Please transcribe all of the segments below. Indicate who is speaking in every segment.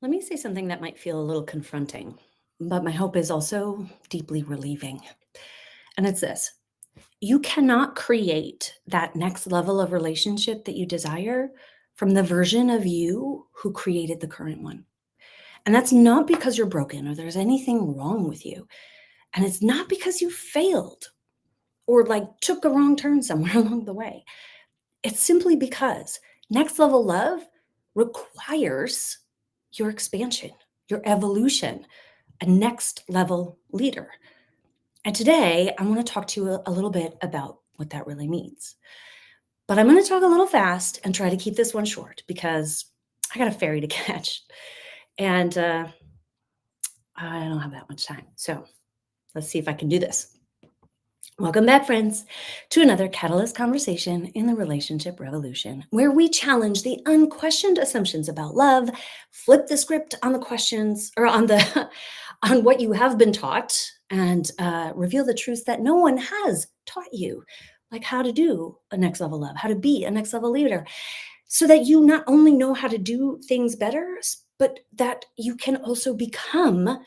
Speaker 1: Let me say something that might feel a little confronting, but my hope is also deeply relieving. And it's this: you cannot create that next level of relationship that you desire from the version of you who created the current one. And that's not because you're broken or there's anything wrong with you. And it's not because you failed or took a wrong turn somewhere along the way. It's simply because next level love requires your expansion, your evolution, a next level leader. And today, I want to talk to you a little bit about what that really means. But I'm going to talk a little fast and try to keep this one short because I got a ferry to catch. And I don't have that much time. So let's see if I can do this. Welcome back, friends, to another Catalyst conversation in the relationship revolution, where we challenge the unquestioned assumptions about love, flip the script on the questions or on the on what you have been taught, and reveal the truths that no one has taught you, like how to do a next level love, how to be a next level leader, so that you not only know how to do things better, but that you can also become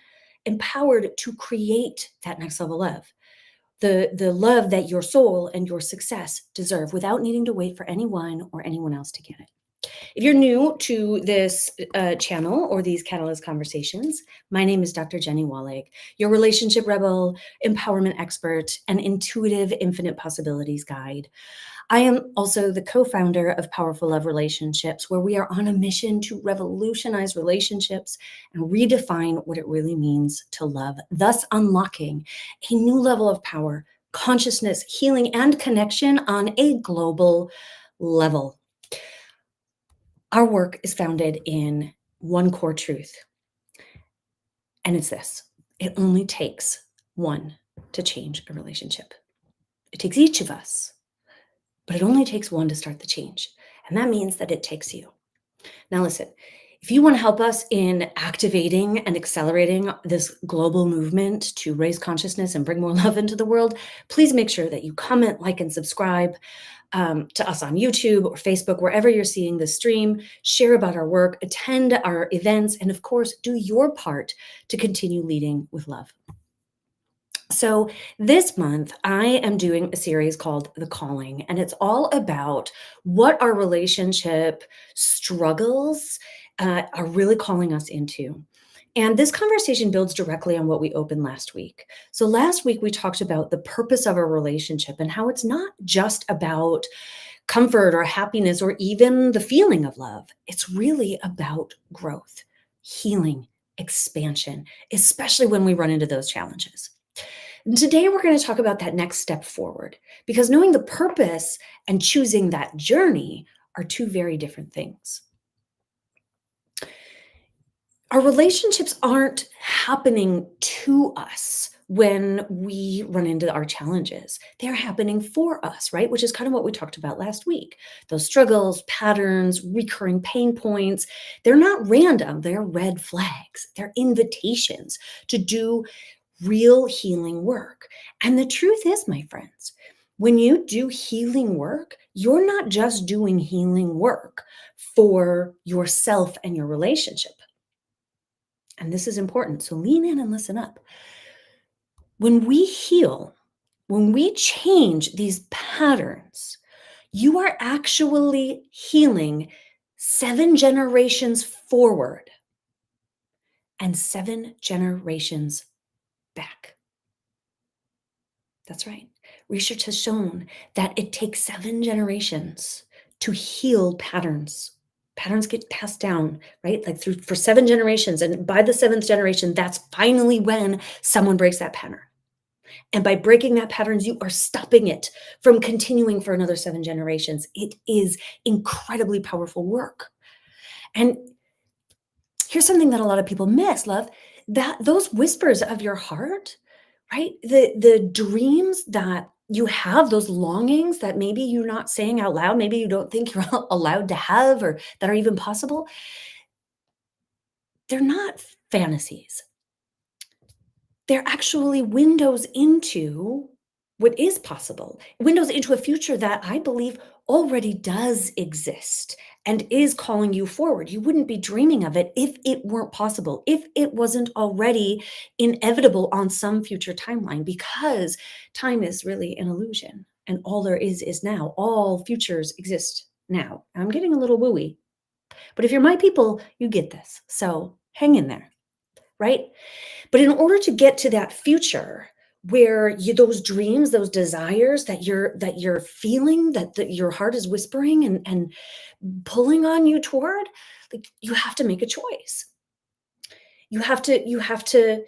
Speaker 1: empowered to create that next level love, the love that your soul and your success deserve without needing to wait for anyone or anyone else to get it. If you're new to this channel or these Catalyst conversations, my name is Dr. Jenny Wallig, your relationship rebel, empowerment expert, and intuitive infinite possibilities guide. I am also the co founder of Powerful Love Relationships, where we are on a mission to revolutionize relationships and redefine what it really means to love, thus unlocking a new level of power, consciousness, healing, and connection on a global level. Our work is founded in one core truth, and it's this: it only takes one to change a relationship. It takes each of us, but it only takes one to start the change. And that means that it takes you. Now, listen, if you want to help us in activating and accelerating this global movement to raise consciousness and bring more love into the world, please make sure that you comment, like, and subscribe to us on YouTube or Facebook, wherever you're seeing the stream. Share about our work, attend our events, and of course, do your part to continue leading with love. So, this month, I am doing a series called The Calling, and it's all about what our relationship struggles are really calling us into. And this conversation builds directly on what we opened last week. So, last week, we talked about the purpose of a relationship and how it's not just about comfort or happiness or even the feeling of love. It's really about growth, healing, expansion, especially when we run into those challenges. And today, we're going to talk about that next step forward, because knowing the purpose and choosing that journey are two very different things. Our relationships aren't happening to us when we run into our challenges. They're happening for us, right? Which is kind of what we talked about last week. Those struggles, patterns, recurring pain points, they're not random. They're red flags. They're invitations to do real healing work. And the truth is, my friends, when you do healing work, you're not just doing healing work for yourself and your relationship. And this is important. So lean in and listen up. When we heal, when we change these patterns, you are actually healing 7 generations forward and 7 generations back. That's right. Research has shown that it takes 7 generations to heal patterns. Patterns get passed down, right? Like through for 7 generations. And by the 7th generation, that's finally when someone breaks that pattern. And by breaking that patterns, you are stopping it from continuing for another 7 generations. It is incredibly powerful work. And here's something that a lot of people miss, love, that those whispers of your heart, right? The dreams that you have, those longings that maybe you're not saying out loud, maybe you don't think you're allowed to have or that are even possible, they're not fantasies. They're actually windows into what is possible, windows into a future that I believe already does exist and is calling you forward. You wouldn't be dreaming of it if it weren't possible, if it wasn't already inevitable on some future timeline, because time is really an illusion and all there is now. All futures exist now. I'm getting a little wooey, but if you're my people, you get this. So hang in there, right? But in order to get to that future where those dreams, those desires that you're feeling, that your heart is whispering and pulling on you toward, like, you have to make a choice. You have to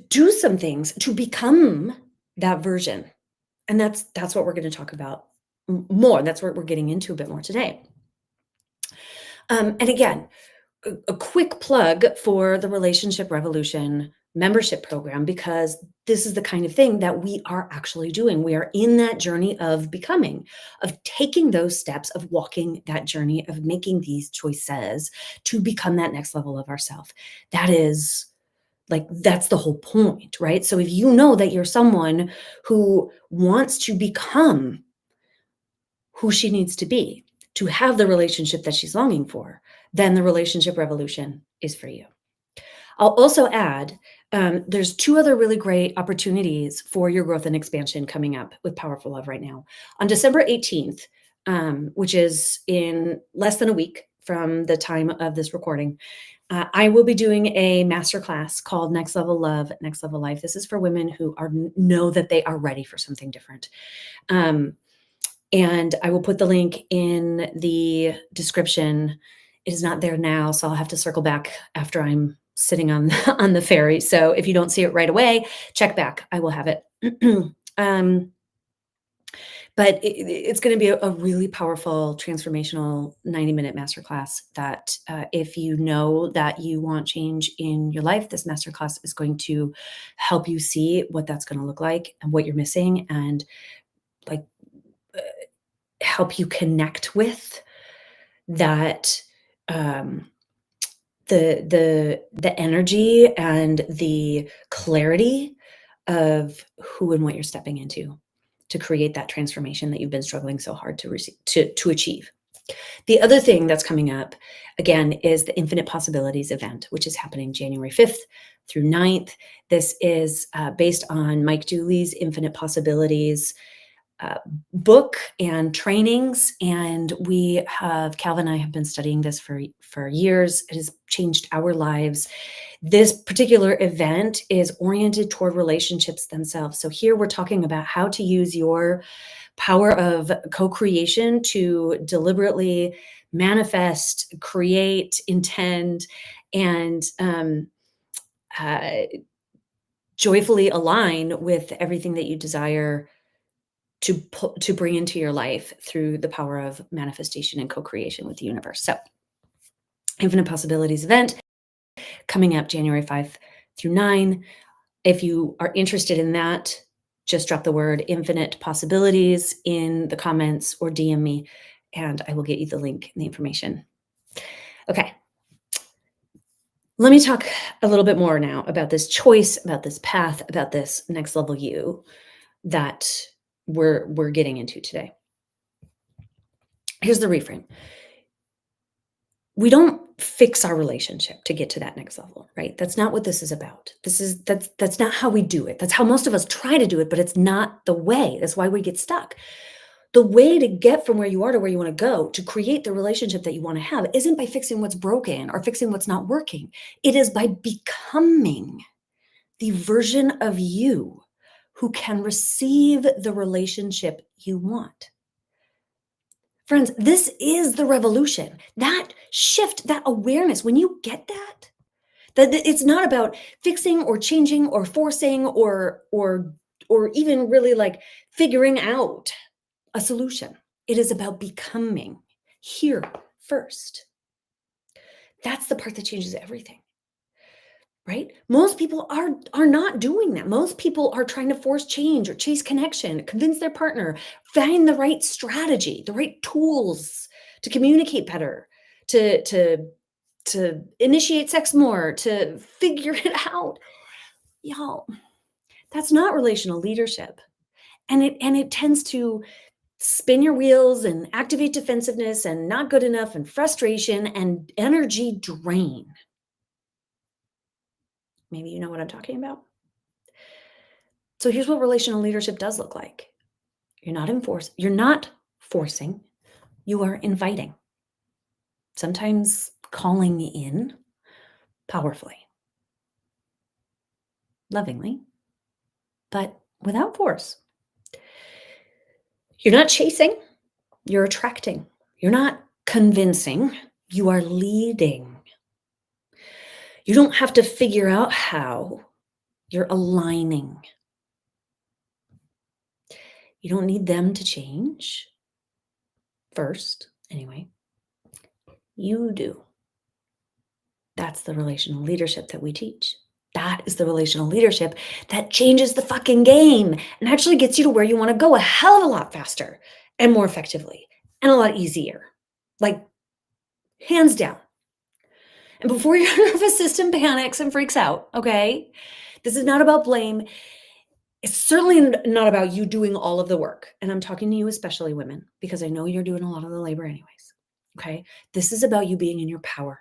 Speaker 1: do some things to become that version. And that's what we're going to talk about more. That's what we're getting into a bit more today. And again, a quick plug for the Relationship Revolution membership program, because this is the kind of thing that we are actually doing. We are in that journey of becoming, of taking those steps, of walking that journey, of making these choices to become that next level of ourself. That is like, that's the whole point, right? So if you know that you're someone who wants to become who she needs to be to have the relationship that she's longing for, then the Relationship Revolution is for you. I'll also add, there's two other really great opportunities for your growth and expansion coming up with Powerful Love right now. On December 18th, which is in less than a week from the time of this recording, I will be doing a masterclass called Next Level Love, Next Level Life. This is for women who know that they are ready for something different. And I will put the link in the description. It is not there now, so I'll have to circle back after I'm sitting on on the ferry. So if you don't see it right away, check back. I will have it. But it's going to be a really powerful, transformational 90-minute masterclass that if you know that you want change in your life, this masterclass is going to help you see what that's going to look like and what you're missing, and like help you connect with that, the energy and the clarity of who and what you're stepping into to create that transformation that you've been struggling so hard to achieve. The other thing that's coming up, again, is the Infinite Possibilities event, which is happening January 5th through 9th. This is based on Mike Dooley's Infinite Possibilities book and trainings, and Calvin and I have been studying this for years. It has changed our lives. This particular event is oriented toward relationships themselves. So here we're talking about how to use your power of co-creation to deliberately manifest, create, intend, and joyfully align with everything that you desire to bring into your life through the power of manifestation and co-creation with the universe. So, Infinite Possibilities event coming up January 5th through 9. If you are interested in that, just drop the word Infinite Possibilities in the comments or DM me, and I will get you the link and the information. Okay. Let me talk a little bit more now about this choice, about this path, about this next level you that we're getting into today. Here's the reframe. We don't fix our relationship to get to that next level, right? That's not what this is about. That's not how we do it. That's how most of us try to do it, but it's not the way. That's why we get stuck. The way to get from where you are to where you want to go, to create the relationship that you want to have, isn't by fixing what's broken or fixing what's not working. It is by becoming the version of you who can receive the relationship you want. Friends, this is the revolution. That shift, that awareness, when you get that it's not about fixing or changing or forcing or even really like figuring out a solution. It is about becoming here first. That's the part that changes everything. Right? Most people are not doing that. Most people are trying to force change or chase connection, convince their partner, find the right strategy, the right tools to communicate better, to initiate sex more, to figure it out. Y'all, that's not relational leadership. And it tends to spin your wheels and activate defensiveness and not good enough and frustration and energy drain. Maybe you know what I'm talking about. So here's what relational leadership does look like. You're not forcing, you are inviting. Sometimes calling in powerfully, lovingly, but without force. You're not chasing, you're attracting. You're not convincing, you are leading. You don't have to figure out how, you're aligning. You don't need them to change first, anyway. You do. That's the relational leadership that we teach. That is the relational leadership that changes the fucking game and actually gets you to where you want to go a hell of a lot faster and more effectively and a lot easier. Like, hands down. And before your nervous system panics and freaks out, okay, this is not about blame. It's certainly not about you doing all of the work. And I'm talking to you, especially women, because I know you're doing a lot of the labor anyways. Okay. This is about you being in your power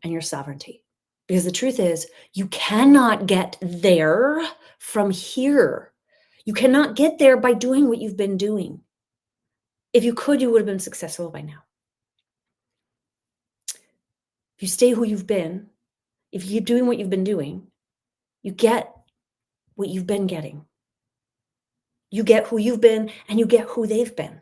Speaker 1: and your sovereignty. Because the truth is, you cannot get there from here. You cannot get there by doing what you've been doing. If you could, you would have been successful by now. If you stay who you've been, if you keep doing what you've been doing, you get what you've been getting. You get who you've been and you get who they've been.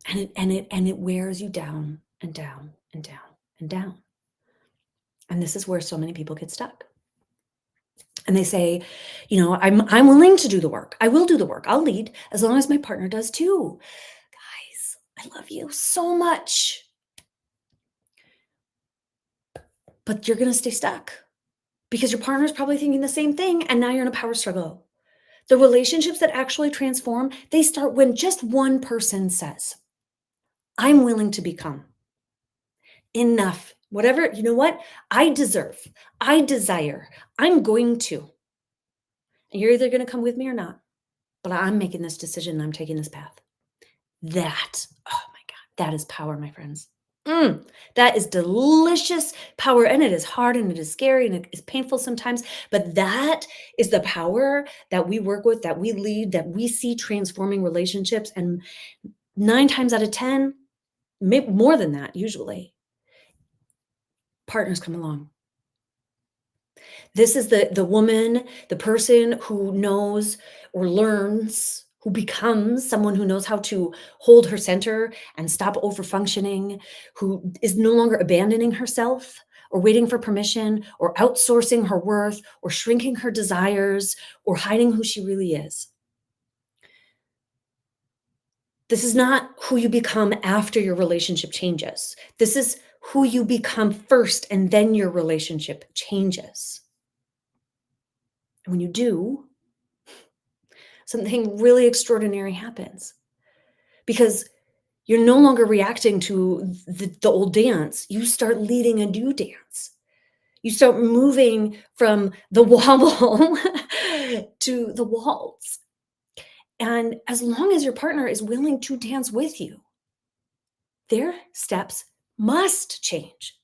Speaker 1: And it wears you down and down and down and down. And this is where so many people get stuck. And they say, I'm willing to do the work. I will do the work. I'll lead as long as my partner does too. Guys, I love you so much. But you're going to stay stuck because your partner is probably thinking the same thing. And now you're in a power struggle. The relationships that actually transform, they start when just one person says, I'm willing to become enough. Whatever, you know what? I deserve, I desire, I'm going to. And you're either going to come with me or not. But I'm making this decision and I'm taking this path. That, oh my God, that is power, my friends. That is delicious power. And it is hard and it is scary and it is painful sometimes. But that is the power that we work with, that we lead, that we see transforming relationships. And 9 times out of 10, maybe more than that, usually, partners come along. This is the woman, the person who knows or learns, who becomes someone who knows how to hold her center and stop overfunctioning, who is no longer abandoning herself or waiting for permission or outsourcing her worth or shrinking her desires or hiding who she really is. This is not who you become after your relationship changes. This is who you become first, and then your relationship changes. And when you do, something really extraordinary happens because you're no longer reacting to the old dance. You start leading a new dance. You start moving from the wobble to the waltz. And as long as your partner is willing to dance with you, their steps must change.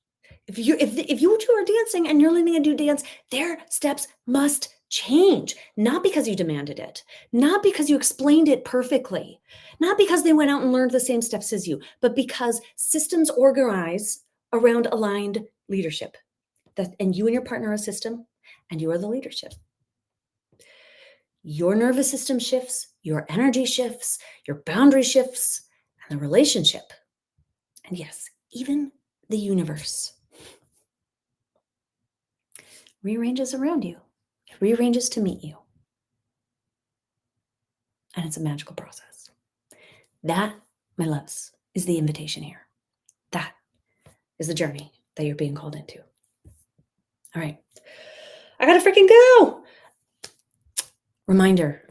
Speaker 1: If you two are dancing and you're leading a new dance, their steps must change, not because you demanded it, not because you explained it perfectly, not because they went out and learned the same steps as you, but because systems organize around aligned leadership. And you and your partner are a system, and you are the leadership. Your nervous system shifts, your energy shifts, your boundary shifts, and the relationship. And yes, even the universe rearranges around you. It rearranges to meet you. And it's a magical process. That, my loves, is the invitation here. That is the journey that you're being called into. All right. I gotta freaking go. Reminder,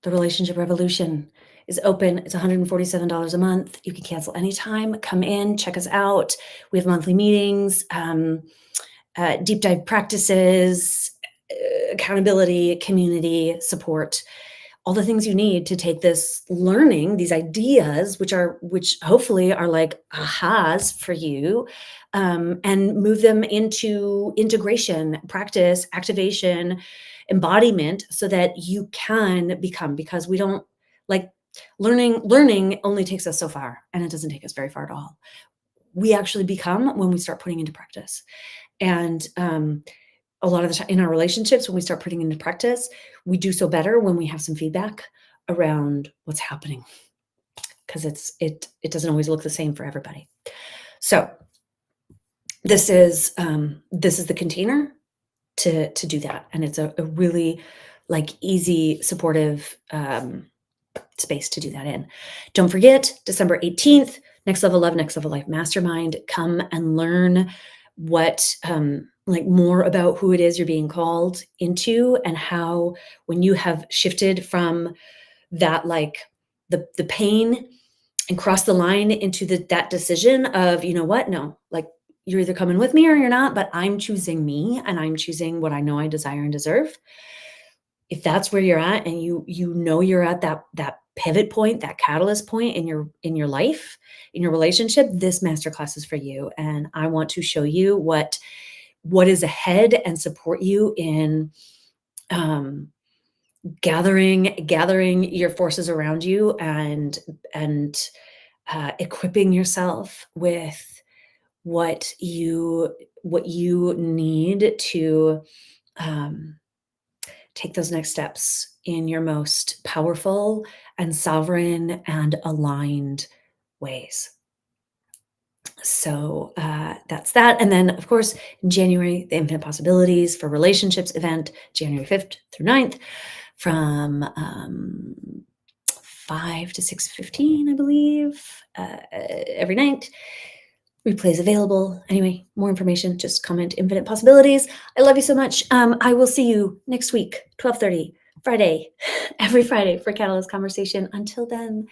Speaker 1: the Relationship Revolution is open. It's $147 a month. You can cancel anytime. Come in, check us out. We have monthly meetings, deep dive practices, accountability, community support. all the things you need to take this learning, these ideas, which hopefully are like ahas for you, and move them into integration, practice, activation, embodiment, so that you can become. Because we don't like learning only takes us so far, and it doesn't take us very far at all. We actually become when we start putting into practice. And a lot of the time in our relationships, when we start putting into practice, we do so better when we have some feedback around what's happening, because it doesn't always look the same for everybody. So this is the container to do that, and it's a really like easy, supportive space to do that in. Don't forget, December 18th, Next Level Love, Next Level Life Mastermind. Come and learn what like more about who it is you're being called into, and how when you have shifted from that, like the pain, and cross the line into that decision of, you know what, no, like you're either coming with me or you're not, but I'm choosing me, and I'm choosing what I know I desire and deserve. If that's where you're at, and you know you're at that pivot point, that catalyst point in your life, in your relationship, this masterclass is for you. And I want to show you what is ahead, and support you in um, gathering your forces around you, and equipping yourself with what you need to um, take those next steps in your most powerful and sovereign and aligned ways. So that's that. And then, of course, in January, the Infinite Possibilities for Relationships event, January 5th through 9th, from 5 to 6:15, I believe, every night. Replays available. Anyway, more information, just comment Infinite Possibilities. I love you so much. I will see you next week, 12:30, Friday, every Friday, for Catalyst Conversation. Until then,